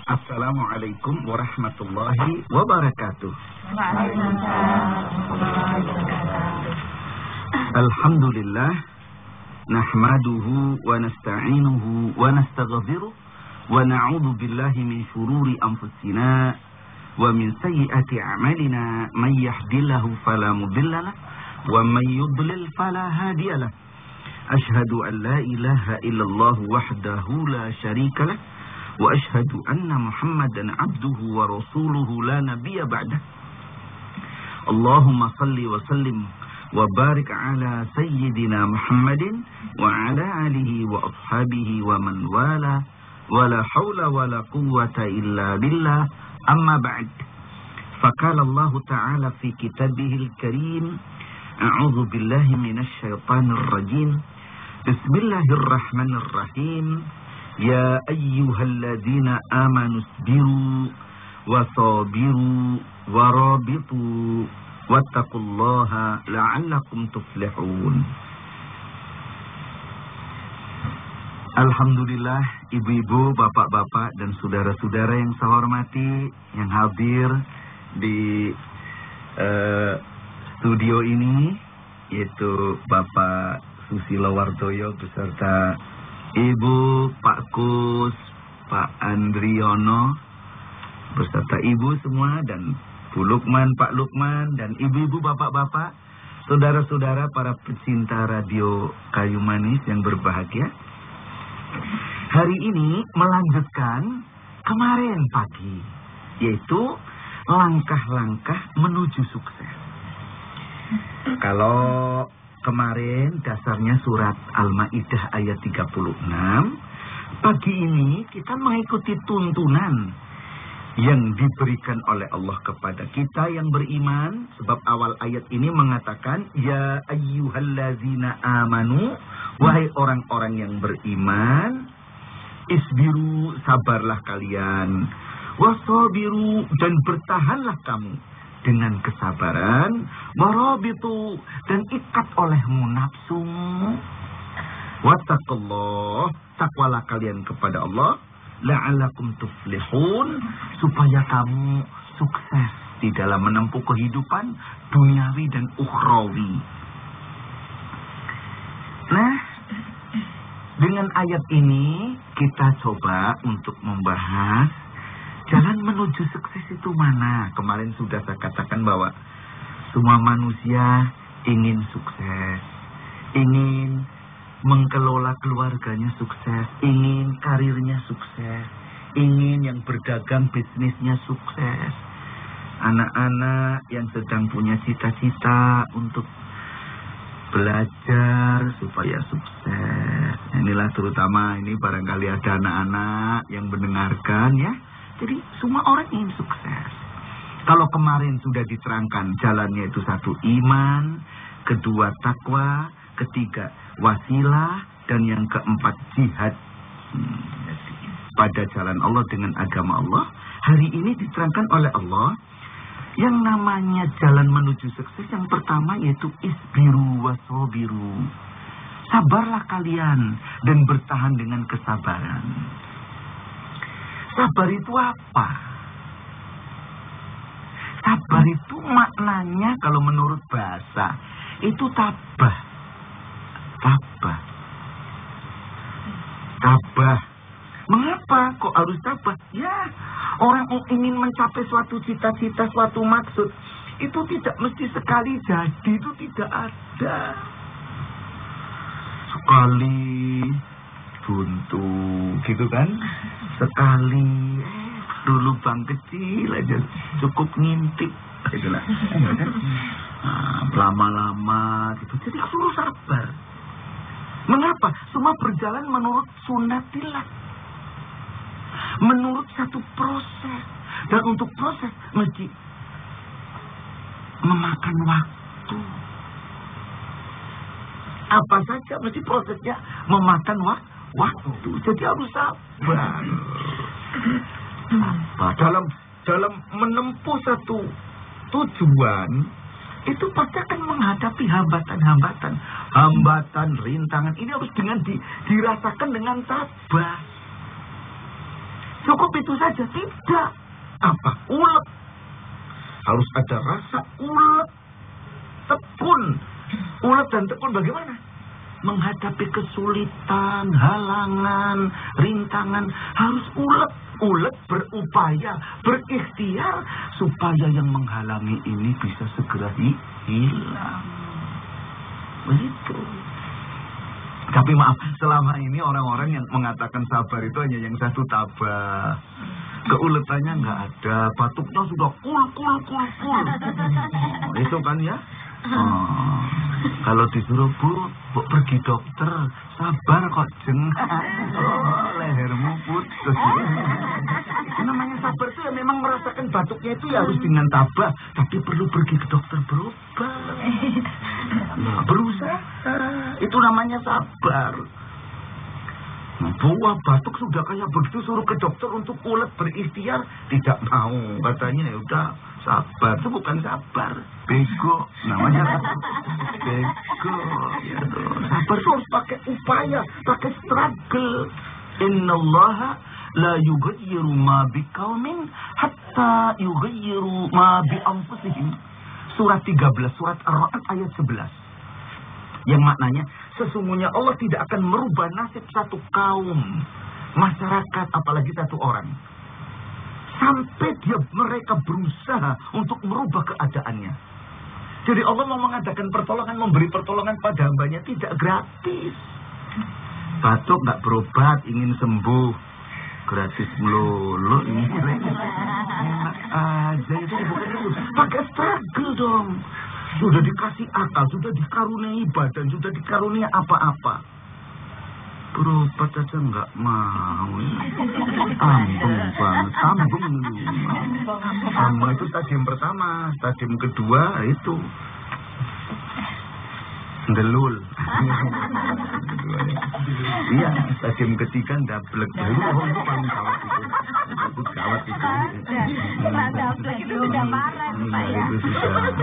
Assalamualaikum warahmatullahi wabarakatuh. Alhamdulillah, nahmaduhu wa nasta'inuhu wa nastaghfiruh wa na'udzu billahi min shururi anfusina wa min sayyiati a'malina, may yahdihillahu fala mudhillalah wa may yudlil fala hadiyalah. Ashhadu an la ilaha illallah wahdahu la syarikalah wa ashhadu anna Muhammadan abduhu wa rasuluhu la nabiyya ba'dah. Allahumma salli wa sallim wa barik ala sayyidina Muhammadin wa ala alihi wa ashabihi wa man wala wa la hawla wa la quwwata illa billah, amma ba'd. Faqala Allah ta'ala fi kitabihil karim, a'udzu billahi minasy syaithanir rajim. Bismillahirrahmanirrahim. Ya ayyuhalladzina amanu isbiru wa sabiru wa rabitu wattaqullaha la'allakum tuflihun. Alhamdulillah, ibu-ibu, bapak-bapak dan saudara-saudara yang saya hormati, yang hadir di studio ini, yaitu Bapak Susilo Wardoyo beserta Ibu, Pak Kus, Pak Andriono, beserta Ibu semua, dan Bu Lukman, Pak Lukman, dan ibu-ibu, bapak-bapak, saudara-saudara para pecinta radio Kayu Manis yang berbahagia. Hari ini melanjutkan kemarin pagi, yaitu langkah-langkah menuju sukses. Kalau kemarin dasarnya surat Al-Maidah ayat 36. Pagi ini kita mengikuti tuntunan yang diberikan oleh Allah kepada kita yang beriman. Sebab awal ayat ini mengatakan, Ya ayyuhallazina amanu, wahai orang-orang yang beriman, isbiru, sabarlah kalian, wasabiru, dan bertahanlah kamu dengan kesabaran, warabitu, dan ikat olehmu nafsumu, wattaqullah, takwalah kalian kepada Allah, la'allakum tuflihun, supaya kamu sukses di dalam menempuh kehidupan duniawi dan ukhrawi. Nah, dengan ayat ini kita coba untuk membahas jalan menuju sukses itu mana. Kemarin sudah saya katakan bahwa semua manusia ingin sukses, ingin mengelola keluarganya sukses, ingin karirnya sukses, ingin yang berdagang bisnisnya sukses. Anak-anak yang sedang punya cita-cita untuk belajar supaya sukses. Inilah terutama ini barangkali ada anak-anak yang mendengarkan ya. Jadi semua orang ingin sukses. Kalau kemarin sudah diterangkan jalannya itu satu iman, kedua takwa, ketiga wasilah, dan yang keempat jihad pada jalan Allah dengan agama Allah. Hari ini diterangkan oleh Allah yang namanya jalan menuju sukses. Yang pertama yaitu isbiru wasobiru. Sabarlah kalian dan bertahan dengan kesabaran. Sabar itu apa? Sabar itu maknanya kalau menurut bahasa itu tabah. Tabah. Tabah. Mengapa kok harus tabah? Ya, orang ingin mencapai suatu cita-cita, suatu maksud, itu tidak mesti sekali jadi, itu tidak ada. Sekali buntu gitu kan, sekali lubang kecil aja cukup ngintip itulah, lama-lama gitu. Jadi suruh sabar. Mengapa? Semua berjalan menurut sunnatillah, menurut satu proses, dan untuk proses mesti memakan waktu. Apa saja mesti prosesnya memakan waktu. Jadi harus sabar. Dalam menempuh satu tujuan itu pasti akan menghadapi hambatan-hambatan, rintangan. Ini harus dirasakan dengan sabar. Cukup itu saja? Tidak. Apa? Ulet. Harus ada rasa ulet, tekun. Ulet dan tekun bagaimana? Menghadapi kesulitan, halangan, rintangan. Harus ulet. Ulet berupaya, berikhtiar supaya yang menghalangi ini bisa segera hilang. Begitu. Tapi maaf, selama ini orang-orang yang mengatakan sabar itu hanya yang satu tabah. Keuletannya nggak ada, batuknya sudah kul. Itu kan ya. Kalau disuruh bu pergi dokter, sabar kok jeng. Lehermu putus. Namanya sabar itu ya memang merasakan batuknya itu ya harus dengan tabah, tapi perlu pergi ke dokter berobat. Berusaha, itu namanya sabar. Buah batuk sudah kayak begitu suruh ke dokter untuk ulet berikhtiar, tidak mau, katanya ya udah sabar. Itu bukan sabar, bego namanya. Bego ya tuh. Sabar itu harus pakai upaya, pakai struggle. Innallaha la yughayyiru ma biqaumin hatta yughayyiru ma bi anfusihim. Surat 13, surat Ar-Ra'd ayat 11. Yang maknanya, sesungguhnya Allah tidak akan merubah nasib satu kaum, masyarakat, apalagi satu orang, sampai mereka berusaha untuk merubah keadaannya. Jadi Allah mau mengadakan pertolongan, memberi pertolongan pada hambanya, tidak gratis. Batuk nggak berobat, ingin sembuh, gratis melulu. Enak aja itu, bukan itu. Pakai struggle dong. Sudah dikasih akal, sudah dikaruniai badan, sudah dikaruniai apa-apa. Berobat aja nggak mau. Ambung banget, ambung. Ambung itu stadium pertama, stadium kedua itu ngelul. Iya, stadium ketiga ndablek. Itu paling gawat itu. Itu gawat itu. Ndablek itu sudah parah, Pak ya. Itu sudah.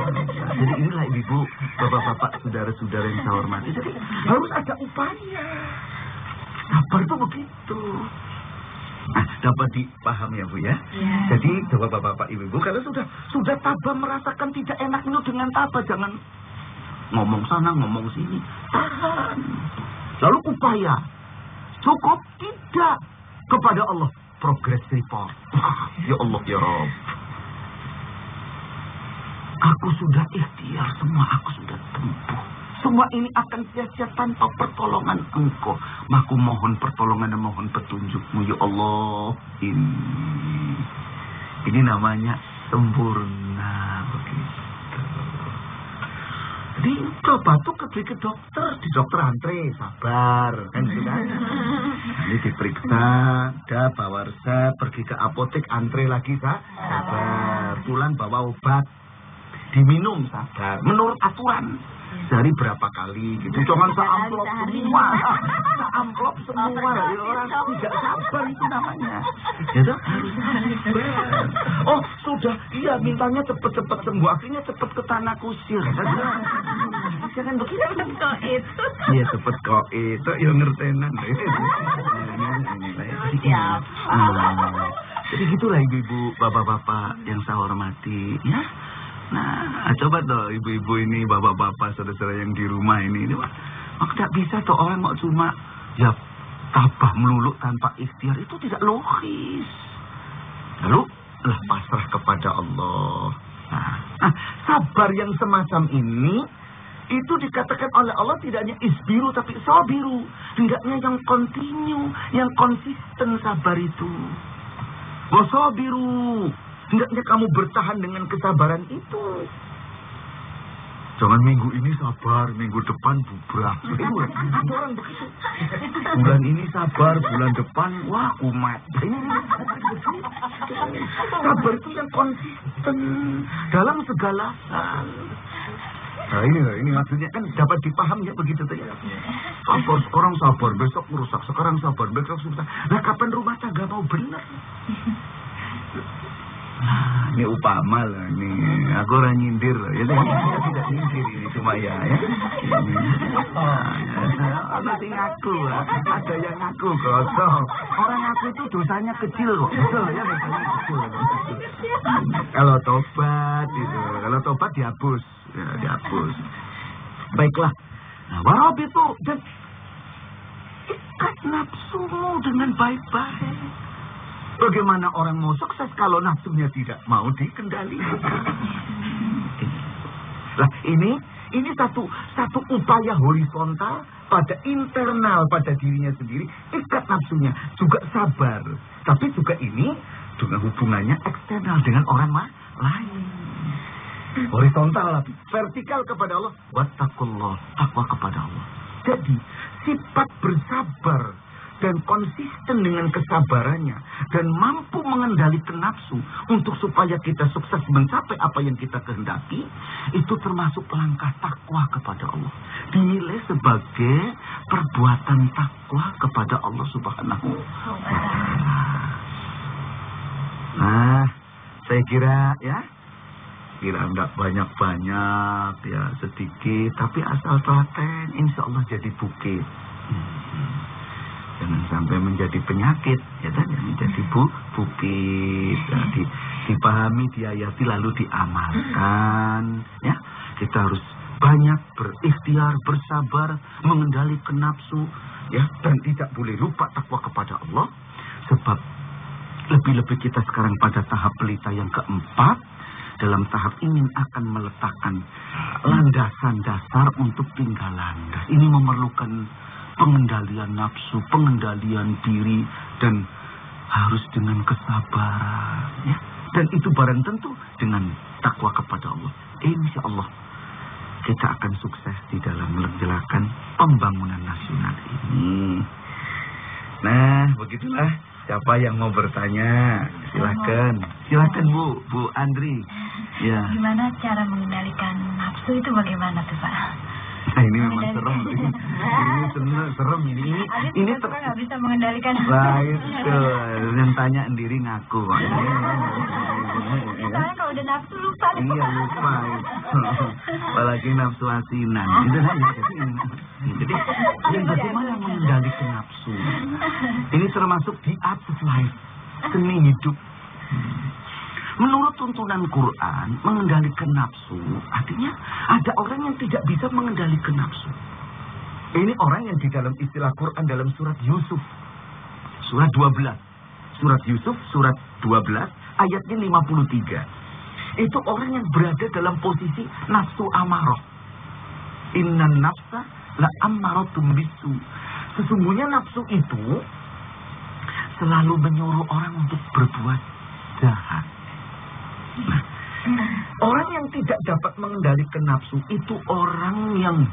Jadi inilah ibu, bapak-bapak, saudara-saudara yang saya hormati. Jadi harus ada upaya. Sabar itu begitu. Nah, dapat dipaham ya Bu ya? Ya. Jadi bapak-bapak, ibu-ibu, kalau sudah tabah merasakan tidak enak itu dengan tabah, jangan ngomong sana, ngomong sini. Tahan. Lalu upaya. Cukup tidak kepada Allah. Progress report. Ya Allah, ya Rabb. Aku sudah ikhtiar, semua aku sudah tempuh. Semua ini akan sia-sia tanpa pertolongan Engkau. Aku mohon pertolongan dan mohon petunjuk-Mu, ya Allah. Ini namanya sempurna begitu. Jadi coba tuh pergi ke dokter, di dokter antre, sabar, kan gitu kan. Ini diperiksa, udah bawa resep, pergi ke apotek, antre lagi, sabar. Pulang bawa obat, diminum, sabar. Menurut aturan, sehari berapa kali gitu. Jangan seamplop semua, seamplop semua. Orang tidak sabar itu namanya. Jadi harus sabar. Oh sudah, iya mintanya cepet-cepet sembuh, akhirnya cepet ke tanah kusir. Jangan begitu. Kok itu? Iya cepet kok itu, ya ngertenan. Jadi gitulah ibu-ibu, bapak-bapak yang saya hormati, ya. Nah, coba toh ibu-ibu ini, bapak-bapak, saudara-saudara yang di rumah ini tidak bisa toh orang kok cuma ya tabah melulu tanpa ikhtiar, itu tidak logis. Lalu lah pasrah kepada Allah. Nah, sabar yang semacam ini itu dikatakan oleh Allah tidak hanya isbiru tapi sabiru, hendaknya yang kontinu, yang konsisten sabar itu. Wasabiru, hendaknya kamu bertahan dengan kesabaran itu. Jangan minggu ini sabar, minggu depan bubrah. Ada orang begitu. Bulan ini sabar, bulan depan wah kumat. Sabar itu yang konsisten dalam segala hal. Nah ini maksudnya kan dapat dipaham ya begitu tuh ya. Sabar, sekarang sabar, besok merusak, sekarang sabar, besok susah. Nah kapan rumah tangga mau benar? Nah, ini upama lah nih. Aku orang nyindir loh. Ya, saya tidak nyindir ini. cuma ya. Ada yang ngaku, ada yang ngaku gosong. Orang ngaku itu dosanya kecil kok. Betul ya, dosanya kecil. Kalau tobat itu, kalau tobat dihapus, ya, dihapus. Baiklah. Nah, warab itu dan ikat nafsumu dengan baik-baik. Bagaimana orang mau sukses kalau nafsunya tidak mau dikendalikan? Nah, ini satu upaya horizontal pada internal pada dirinya sendiri, ikat nafsunya, juga sabar. Tapi juga ini dengan hubungannya eksternal dengan orang lain. Horizontal, vertikal kepada Allah, wattaqullah, takwa kepada Allah. Jadi, sifat bersabar dan konsisten dengan kesabarannya dan mampu mengendalikan nafsu untuk supaya kita sukses mencapai apa yang kita kehendaki, itu termasuk langkah takwa kepada Allah. Dinilai sebagai perbuatan takwa kepada Allah Subhanahu wa Ta'ala. Nah, saya kira enggak banyak-banyak, ya sedikit, tapi asal telaten, insya Allah jadi bukit. Jangan sampai menjadi penyakit, ya kan? Menjadi bukit, ya, dipahami, diayati, lalu diamalkan. Ya, kita harus banyak berikhtiar, bersabar, mengendalikan nafsu, ya, dan tidak boleh lupa takwa kepada Allah. Sebab lebih-lebih kita sekarang pada tahap pelita yang keempat, dalam tahap ingin akan meletakkan landasan dasar untuk tinggal landas. Ini memerlukan pengendalian nafsu, pengendalian diri, dan harus dengan kesabaran, ya. Dan itu barang tentu dengan takwa kepada Allah. Insya Allah kita akan sukses di dalam menjalankan pembangunan nasional ini. Nah, begitulah. Siapa yang mau bertanya? Silakan Bu Andri. Ya. Gimana cara mengendalikan nafsu itu, bagaimana tuh Pak? Nah, ini memang serem. Ini serem ini. Ini nggak bisa mengendalikan. Baik, yang tanya sendiri ngaku. Soalnya kalau udah nafsu lupa. Iya, lupa. Apalagi nafsu asinan. Jadi bagaimana mengendalikan nafsu? Ini termasuk di art of life, seni hidup. Menurut tuntunan Quran, mengendalikan nafsu, artinya ada orang yang tidak bisa mengendalikan nafsu. Ini orang yang di dalam istilah Quran dalam surat Yusuf, surat 12. Surat Yusuf, surat 12, ayatnya 53. Itu orang yang berada dalam posisi nafsu amarah. Innan nafsa la ammaratum bisu. Sesungguhnya nafsu itu selalu menyuruh orang untuk berbuat jahat. Nah, orang yang tidak dapat mengendalikan nafsu itu orang yang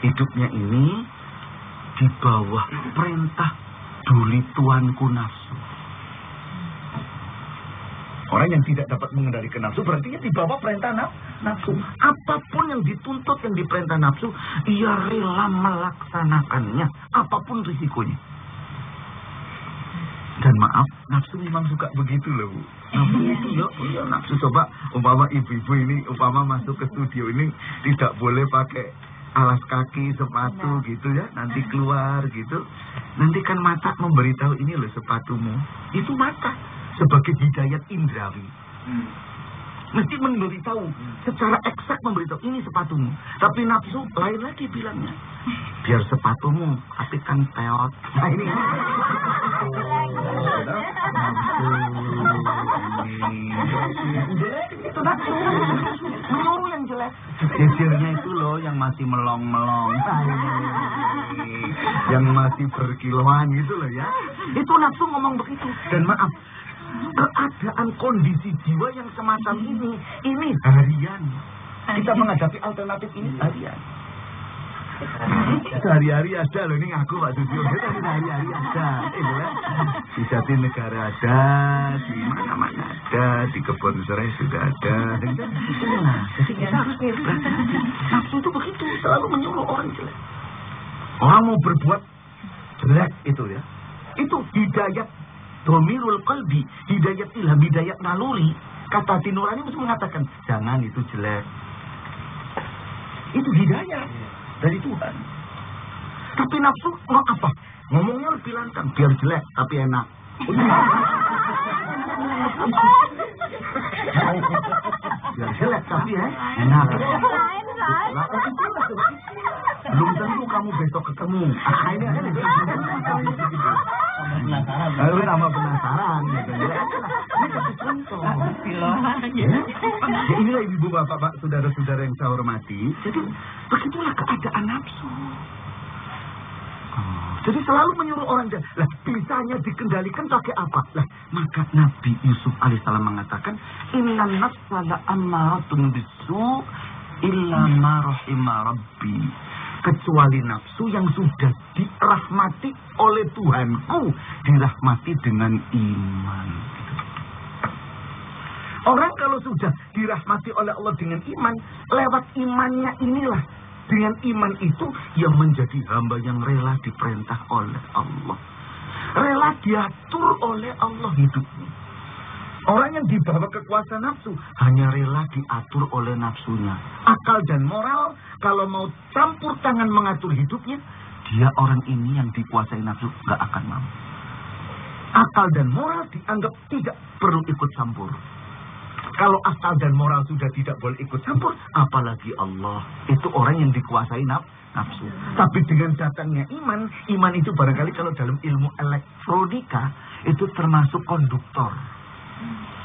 hidupnya ini di bawah perintah duli tuanku nafsu. Orang yang tidak dapat mengendalikan nafsu berarti di bawah perintah nafsu. Apapun yang dituntut, yang diperintah nafsu, ia rela melaksanakannya, apapun risikonya. Dan maaf, nafsu memang suka begitu loh, Bu. Nafsu itu ya nafsu. Coba umpama ibu-ibu ini, umpama masuk ke studio ini tidak boleh pakai alas kaki, sepatu gitu ya, nanti keluar gitu. Nanti kan mata memberitahu ini loh sepatumu. Itu mata sebagai hidayat indrawi. Mesti memberitahu, secara eksak memberitahu ini sepatumu. Tapi nafsu lain lagi bilangnya. Biar sepatumu, tapi kan peot. Nah ini. Jelek itu nafsu. Menyuruh yang jelek. Sisirnya itu loh yang masih melong-melong. Yang masih berkilauan gitu loh ya. Itu nafsu ngomong begitu. Dan maaf, keadaan kondisi jiwa yang semacam ini harian. Kita menghadapi alternatif ini harian. Sehari-hari ada loh, ini ngaku Pak Susio. Sehari-hari ada. Di Jatinegara ada, di mana-mana ada, di Kebon Serai sudah ada. Nah, jadi kita harus berhati-hati. Nafsu itu begitu, selalu menyuruh orang jelek. Orang mau berbuat jelek itu ya. Itu hidayat Domirul qalbi, hidayat ilham, hidayat naluri. Kata Tinurani mesti mengatakan, jangan itu jelek. Itu hidayah dari Tuhan. Tapi nafsu mau apa? Ngomongnya lebih lantang, biar jelek tapi enak. Biar jelek tapi enak. Belum tentu kamu besok ketemu. Ini kan tambah penasaran. Ini kasih contoh. Ya inilah ibu bapak saudara-saudara yang saya hormati. Jadi begitulah keadaan nafsu. Jadi selalu menyuruh orang jahat. Lah, bisanya dikendalikan pakai apa? Lah, maka Nabi Yusuf alaihissalam mengatakan, "Innan nafsa la'ammaratun bisu' illa ma rahima rabbi." Kecuali nafsu yang sudah dirahmati oleh Tuhanku, dirahmati dengan iman. Orang kalau sudah dirahmati oleh Allah dengan iman, lewat imannya inilah. Dengan iman itu yang menjadi hamba yang rela diperintah oleh Allah. Rela diatur oleh Allah hidupnya. Orang yang dibawa kekuasaan nafsu hanya rela diatur oleh nafsunya. Akal dan moral kalau mau campur tangan mengatur hidupnya, dia orang ini yang dikuasai nafsu gak akan mau. Akal dan moral dianggap tidak perlu ikut campur. Kalau akal dan moral sudah tidak boleh ikut campur, apalagi Allah. Itu orang yang dikuasai nafsu. Tapi dengan datangnya iman itu barangkali kalau dalam ilmu elektronika, itu termasuk konduktor.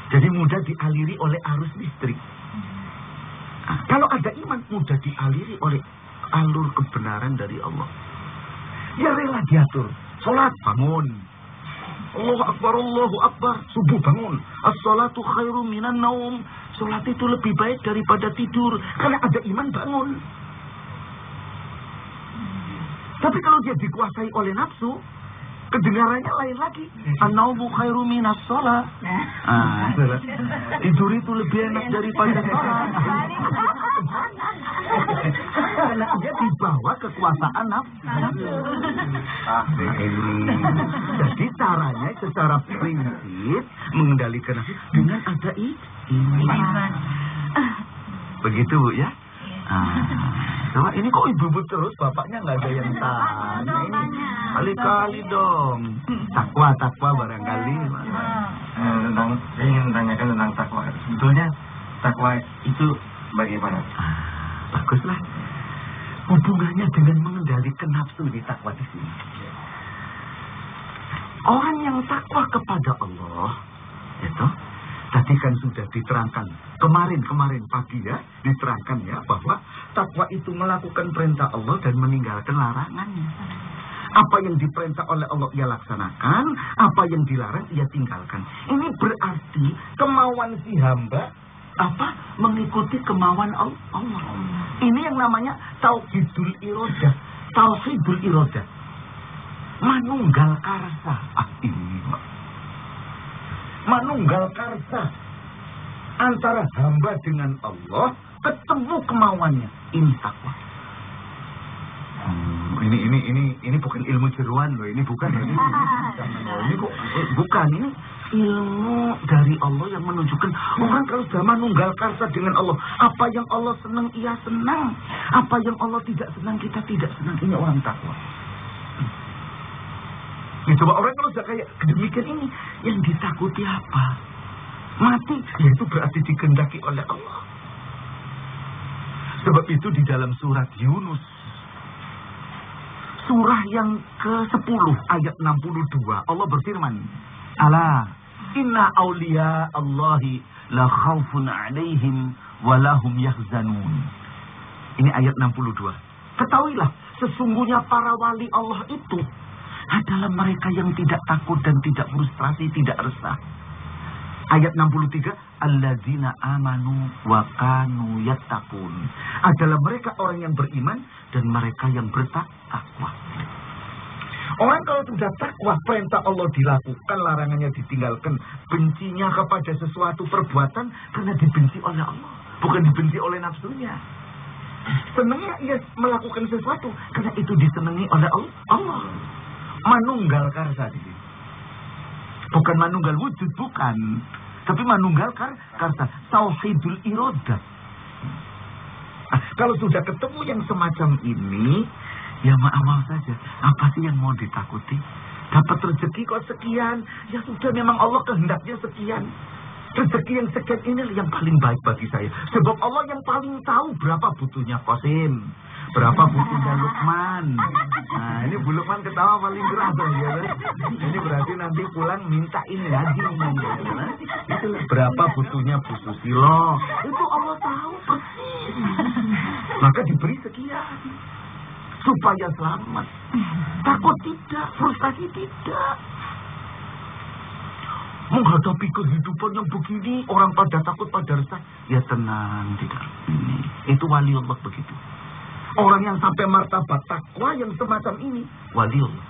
Jadi mudah dialiri oleh arus listrik. Nah, kalau ada iman, mudah dialiri oleh alur kebenaran dari Allah. Ya rela diatur. Sholat, bangun. Allahu Akbar, subuh bangun. As-salatu khairum minan naum. Salat itu lebih baik daripada tidur. Karena ada iman bangun. Tapi kalau dia dikuasai oleh nafsu, kedengarannya lain lagi. An-naumu khairum minas salat. Tidur itu lebih enak daripada salat. Karena dia dibawa kekuasaan nafsu. Jadi caranya secara prinsip mengendalikan nafsu dengan ada iman. Begitu Bu ya? Coba ini kok ibu-ibu terus, bapaknya nggak ada yang tanya. Ini kali-kali dong. Takwa barangkali. Saya ingin tanyakan tentang takwa. Sebetulnya takwa itu bagaimana? Baguslah. Hubungannya dengan mengendalikan nafsu di takwa di sini. Orang yang takwa kepada Allah, itu tadi kan sudah diterangkan kemarin pagi ya, diterangkan ya bahwa takwa itu melakukan perintah Allah dan meninggalkan larangannya. Apa yang diperintah oleh Allah ia laksanakan, apa yang dilarang ia tinggalkan. Ini berarti kemauan si hamba mengikuti kemauan Allah. Ini yang namanya tauhidul irodah. Tauhidul irodah. Manunggal karsa. Ini manunggal karsa. Antara hamba dengan Allah ketemu kemauannya. Ini takwa. Ini bukan ilmu jeruan loh. Ini bukan. Bukan. Ini ilmu dari Allah yang menunjukkan orang kalau sudah manunggal karsa dengan Allah. Apa yang Allah senang, ia senang. Apa yang Allah tidak senang, kita tidak senang. Ini orang takwa. Coba orang kalau sudah kayak demikian ini, yang ditakuti apa? Mati, yaitu berarti dikehendaki oleh Allah. Sebab itu di dalam surat Yunus, surah yang ke-10 ayat 62, Allah berfirman, "Ala inna awliya Allahi la khawfun 'alaihim wa lahum yahzanun." Ini ayat 62. Ketahuilah, sesungguhnya para wali Allah itu adalah mereka yang tidak takut dan tidak frustrasi, tidak resah. Ayat 63, alladzina amanu wa kanu yattaqun. Adalah mereka orang yang beriman dan mereka yang bertakwa. Orang kalau sudah takwa, perintah Allah dilakukan, larangannya ditinggalkan, bencinya kepada sesuatu perbuatan karena dibenci oleh Allah, bukan dibenci oleh nafsunya. Senangnya ia melakukan sesuatu karena itu disenangi oleh Allah. Manunggal karsa di sini. Bukan manunggal wujud, bukan. Tapi manunggal karsa. Tauhidul irodah. Kalau sudah ketemu yang semacam ini, ya maaf saja. Apa sih yang mau ditakuti? Dapat rezeki kok sekian, ya sudah memang Allah kehendaknya sekian. Rezeki yang sekian ini yang paling baik bagi saya. Sebab Allah yang paling tahu berapa butuhnya Qasim, berapa butuhnya Lukman. Nah, ini Bu Lukman ketawa paling keras ya kan? Ini berarti nanti pulang mintain lagi ya. Itu berapa butuhnya Bu Susilo. Itu Allah tahu persis. Maka diberi sekian supaya selamat. Takut tidak, frustasi tidak. Menghadapi kehidupan yang begini, orang pada takut, pada resah. Ya tenang, tidak. Itu wali Allah begitu. Orang yang sampai martabat takwa yang semacam ini, wali Allah.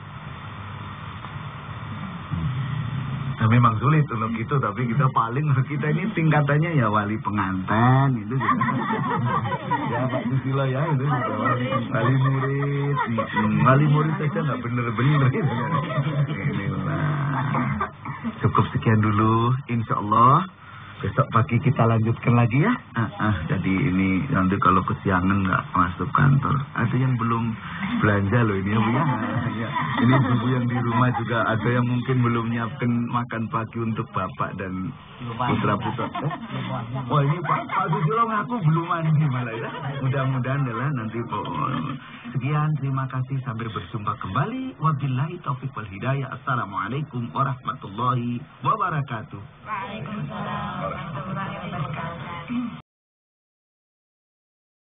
Nah, memang sulit untuk itu, tapi kita ini tingkatannya ya wali pengantin, itu juga. Ya Pak Susilo ya, itu juga wali murid. Wali murid saja nggak bener-bener. Cukup sekian dulu, insya Allah. Besok pagi kita lanjutkan lagi ya. Jadi ini nanti kalau kesiangan nggak masuk kantor. Ada yang belum belanja loh ini ya. Ini ibu yang di rumah juga ada yang mungkin belum nyiapkan makan pagi untuk bapak dan putra-putra. Oh ini Pak Susilo ngaku belum mandi malah ya. Mudah-mudahan adalah nanti sekian, terima kasih, sampai berjumpa kembali. Wabillahi taufiq wal hidayah. Assalamualaikum warahmatullahi wabarakatuh. Waalaikumsalam warahmatullahi wabarakatuh.